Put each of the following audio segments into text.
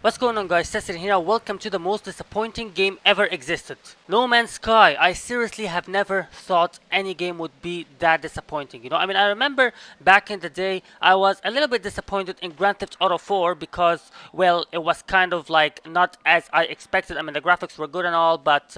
What's going on, guys? Cecil here. Welcome to the most disappointing game ever existed. No Man's Sky. I seriously have never thought any game would be that disappointing. I remember back in the day, I was a little bit disappointed in Grand Theft Auto 4 because, well, it was kind of like not as I expected. I mean, the graphics were good and all, but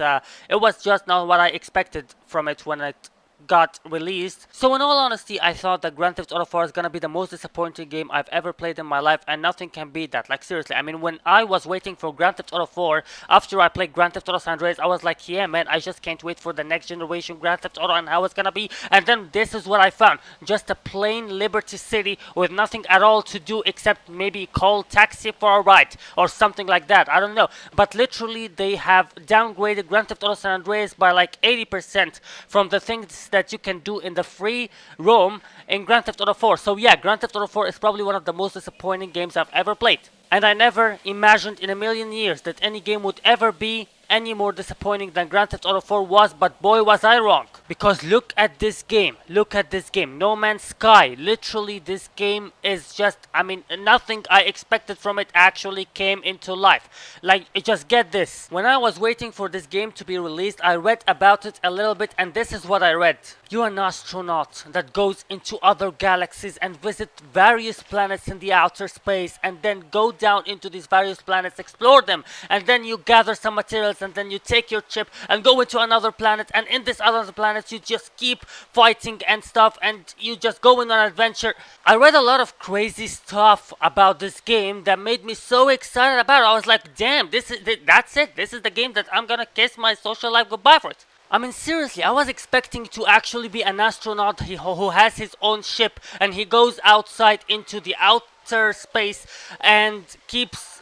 it was just not what I expected from it when it got released. So in all honesty, I thought that Grand Theft Auto 4 is gonna be the most disappointing game I've ever played in my life, and nothing can beat that. Like seriously, I mean, when I was waiting for Grand Theft Auto 4 after I played Grand Theft Auto San Andreas, I was like, yeah man, I just can't wait for the next generation Grand Theft Auto and how it's gonna be. And then this is what I found: just a plain Liberty City with nothing at all to do except maybe call taxi for a ride or something like that. I don't know, but literally they have downgraded Grand Theft Auto San Andreas by like 80% from the things that you can do in the free roam in Grand Theft Auto 4. So yeah, Grand Theft Auto 4 is probably one of the most disappointing games I've ever played. And I never imagined in a million years that any game would ever be any more disappointing than Grand Theft Auto 4 was, but boy was I wrong. Because look at this game, No Man's Sky. Literally this game is just, nothing I expected from it actually came into life. Like, just get this. When I was waiting for this game to be released, I read about it a little bit, and this is what I read. You're an astronaut that goes into other galaxies and visit various planets in the outer space, and then go down into these various planets, explore them, and then you gather some materials, and then you take your ship and go into another planet, and in this other planet you just keep fighting and stuff, and you just go on an adventure. I read a lot of crazy stuff about this game that made me so excited about it. I was like, damn, that's it. This is the game that I'm gonna kiss my social life goodbye for it. I mean, seriously, I was expecting to actually be an astronaut who has his own ship, and he goes outside into the outer space and keeps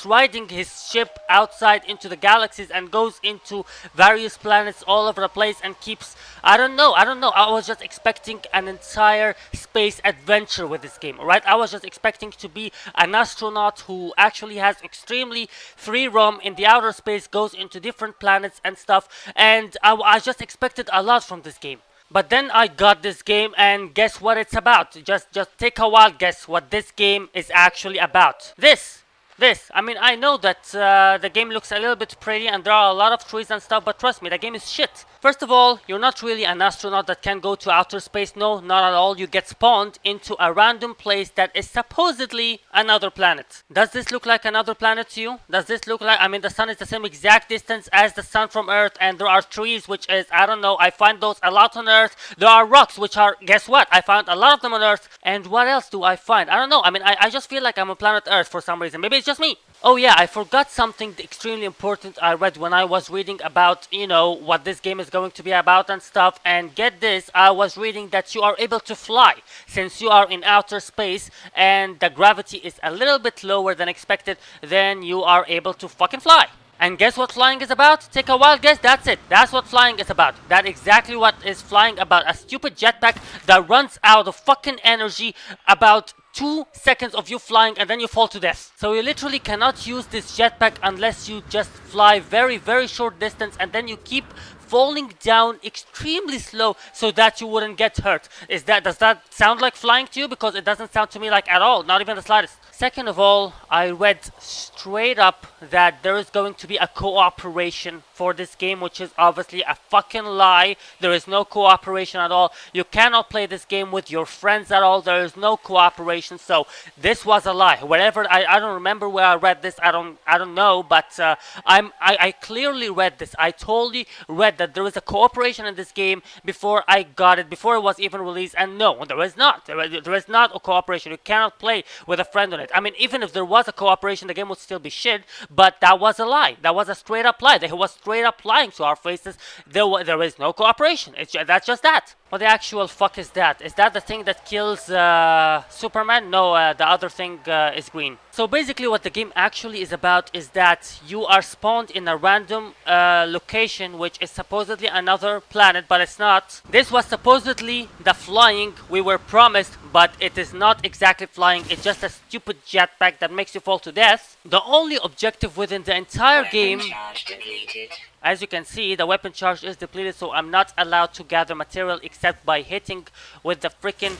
riding his ship outside into the galaxies and goes into various planets all over the place and keeps, I don't know. I was just expecting an entire space adventure with this game, right? I was just expecting to be an astronaut who actually has extremely free roam in the outer space, goes into different planets and stuff, and I just expected a lot from this game. But then I got this game, and guess what it's about? Just take a wild guess what this game is actually about. This. I know that the game looks a little bit pretty and there are a lot of trees and stuff, but trust me, the game is shit. First of all, you're not really an astronaut that can go to outer space. No, not at all. You get spawned into a random place that is supposedly another planet. Does this look like another planet to you? Does this look like, the sun is the same exact distance as the sun from Earth, and there are trees, which is, I don't know, I find those a lot on Earth. There are rocks, which are, guess what? I found a lot of them on Earth. And what else do I find? I don't know. I just feel like I'm on planet Earth for some reason. Maybe it's just me. Oh yeah, I forgot something extremely important I read when I was reading about, what this game is going to be about and stuff. And get this, I was reading that you are able to fly. Since you are in outer space and the gravity is a little bit lower than expected, then you are able to fucking fly. And guess what flying is about? Take a wild guess. That's it. That's what flying is about. That's exactly what is flying about. A stupid jetpack that runs out of fucking energy about 2 seconds of you flying, and then you fall to death. So you literally cannot use this jetpack unless you just fly very, very short distance, and then you keep falling down extremely slow so that you wouldn't get hurt. Does that sound like flying to you? Because it doesn't sound to me like at all, not even the slightest. Second of all, I read straight up that there is going to be a cooperation for this game, which is obviously a fucking lie. There is no cooperation at all. You cannot play this game with your friends at all. There is no cooperation. So this was a lie. Wherever I don't remember where I read this. I don't know, but I clearly read this. I totally read that there is a cooperation in this game before I got it, before it was even released. And no, there is not. There is not a cooperation. You cannot play with a friend on it. Even if there was a cooperation, the game would still be shit, but that was a lie. That was a straight up lie. They was straight up lying to our faces. There is no cooperation. That's just that. What the actual fuck is that? Is that the thing that kills Superman? No, the other thing is green. So basically what the game actually is about is that you are spawned in a random location, which is supposedly another planet, but it's not. This was supposedly the flying we were promised, but it is not exactly flying. It's just a stupid jetpack that makes you fall to death. The only objective within the entire game, as you can see, the weapon charge is depleted, so I'm not allowed to gather material except by hitting with the freaking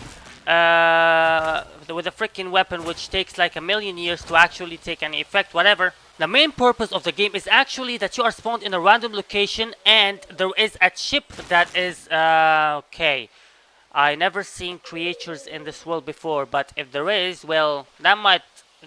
with a freaking weapon which takes like a million years to actually take any effect, whatever. The main purpose of the game is actually that you are spawned in a random location and there is a ship that is okay. I never seen creatures in this world before, but if there is, well, that might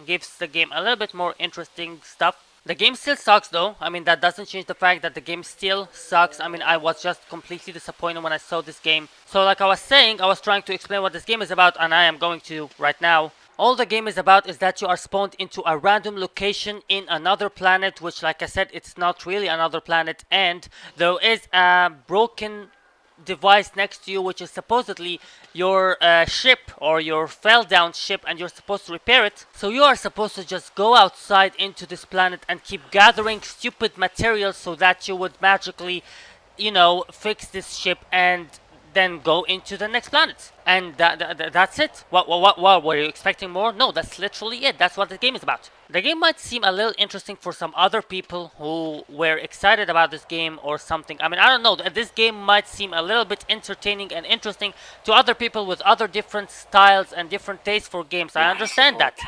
gives the game a little bit more interesting stuff. The game still sucks though. I mean, that doesn't change the fact that the game still sucks. I mean, I was just completely disappointed when I saw this game. So like I was saying, I was trying to explain what this game is about, and I am going to right now. All the game is about is that you are spawned into a random location in another planet, which like I said, it's not really another planet, and there is a broken device next to you which is supposedly your ship or your fell down ship, and you're supposed to repair it. So you are supposed to just go outside into this planet and keep gathering stupid materials so that you would magically, you know, fix this ship and then go into the next planet. And that's it. What were you expecting more? No, that's literally it. That's what the game is about. The game might seem a little interesting for some other people who were excited about this game or something. I mean, I don't know. This game might seem a little bit entertaining and interesting to other people with other different styles and different tastes for games. I understand that.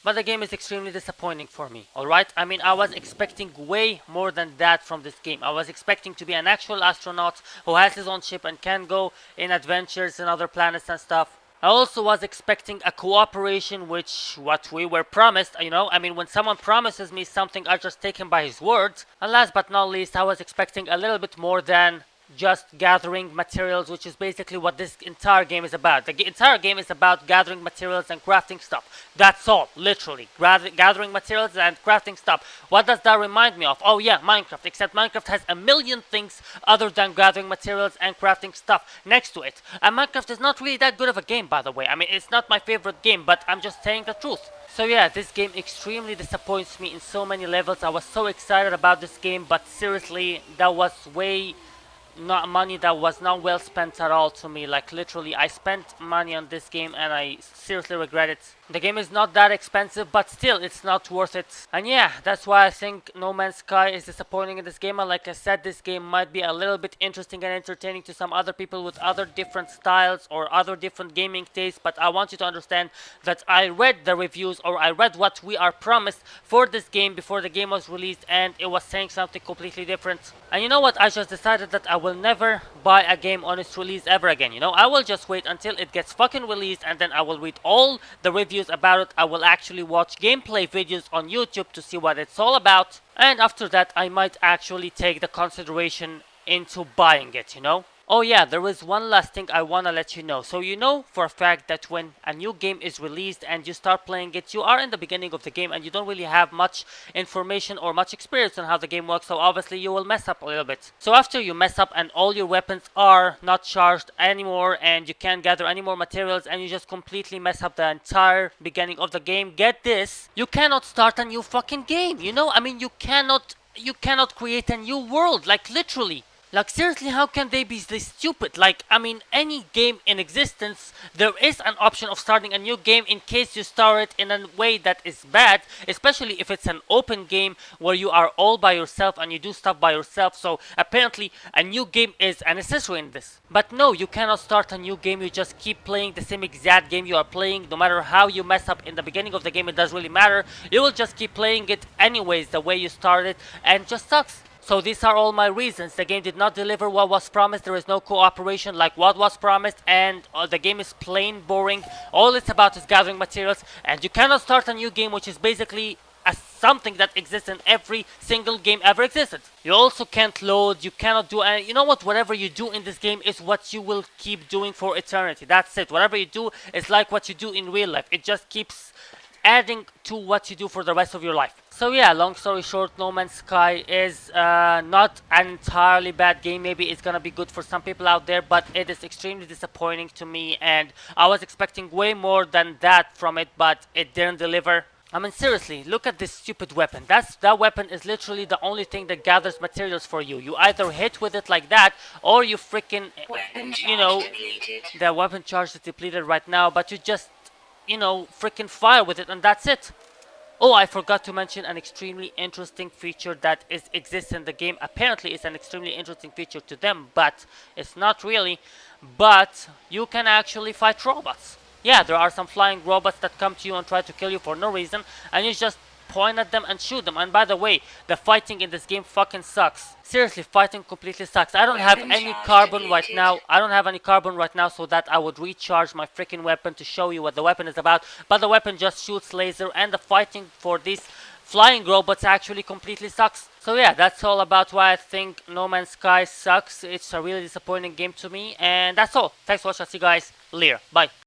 But the game is extremely disappointing for me, alright? I mean, I was expecting way more than that from this game. I was expecting to be an actual astronaut who has his own ship and can go in adventures in other planets and stuff. I also was expecting a cooperation, which what we were promised, you know? I mean, when someone promises me something, I just take him by his words. And last but not least, I was expecting a little bit more than just gathering materials, which is basically what this entire game is about. The entire game is about gathering materials and crafting stuff. That's all, literally. Gathering materials and crafting stuff. What does that remind me of? Oh yeah, Minecraft. Except Minecraft has a million things other than gathering materials and crafting stuff next to it. And Minecraft is not really that good of a game, by the way. I mean, it's not my favorite game, but I'm just saying the truth. So yeah, this game extremely disappoints me in so many levels. I was so excited about this game, but seriously, that was way not money that was not well spent at all to me. Like literally, I spent money on this game and I seriously regret it. The game is not that expensive, but still it's not worth it. And yeah, that's why I think No Man's Sky is disappointing in this game. And like I said, this game might be a little bit interesting and entertaining to some other people with other different styles or other different gaming tastes, but I want you to understand that I read the reviews, or I read what we are promised for this game before the game was released, and it was saying something completely different. And you know what, I just decided that I will never buy a game on its release ever again. You know, I will just wait until it gets fucking released, and then I will read all the reviews about it. I will actually watch gameplay videos on YouTube to see what it's all about, and after that I might actually take the consideration into buying it, you know. Oh yeah, there is one last thing I wanna let you know. So you know for a fact that when a new game is released and you start playing it, you are in the beginning of the game and you don't really have much information or much experience on how the game works, so obviously you will mess up a little bit. So after you mess up and all your weapons are not charged anymore and you can't gather any more materials and you just completely mess up the entire beginning of the game, get this, you cannot start a new fucking game, you know? I mean, you cannot create a new world, like literally. Like seriously, how can they be this stupid? Like, I mean, any game in existence, there is an option of starting a new game in case you start it in a way that is bad, especially if it's an open game where you are all by yourself and you do stuff by yourself. So apparently a new game is a necessary in this. But no, you cannot start a new game. You just keep playing the same exact game you are playing. No matter how you mess up in the beginning of the game, it doesn't really matter. You will just keep playing it anyways the way you started, and it just sucks. So these are all my reasons. The game did not deliver what was promised. There is no cooperation like what was promised, and the game is plain boring. All it's about is gathering materials, and you cannot start a new game, which is basically something that exists in every single game ever existed. You also can't load, you cannot do, and you know what, whatever you do in this game is what you will keep doing for eternity. That's it. Whatever you do is like what you do in real life. It just keeps adding to what you do for the rest of your life. So yeah, long story short, No Man's Sky is not an entirely bad game. Maybe it's gonna be good for some people out there, but it is extremely disappointing to me, and I was expecting way more than that from it, but it didn't deliver. I mean, seriously, look at this stupid weapon. That weapon is literally the only thing that gathers materials for you. You either hit with it like that, or you freaking, you know, the weapon charge is depleted right now, but you just, you know, freaking fire with it, and that's it. Oh, I forgot to mention an extremely interesting feature that exists in the game. Apparently, it's an extremely interesting feature to them, but it's not really. but you can actually fight robots. Yeah, there are some flying robots that come to you and try to kill you for no reason, and you just point at them and shoot them. And by the way, the fighting in this game fucking sucks. Seriously, fighting completely sucks. I don't have any carbon right now. I don't have any carbon right now so that I would recharge my freaking weapon to show you what the weapon is about. But the weapon just shoots laser, and the fighting for these flying robots actually completely sucks. So yeah, that's all about why I think No Man's Sky sucks. It's a really disappointing game to me, and that's all. Thanks for watching. I'll see you guys later. Bye.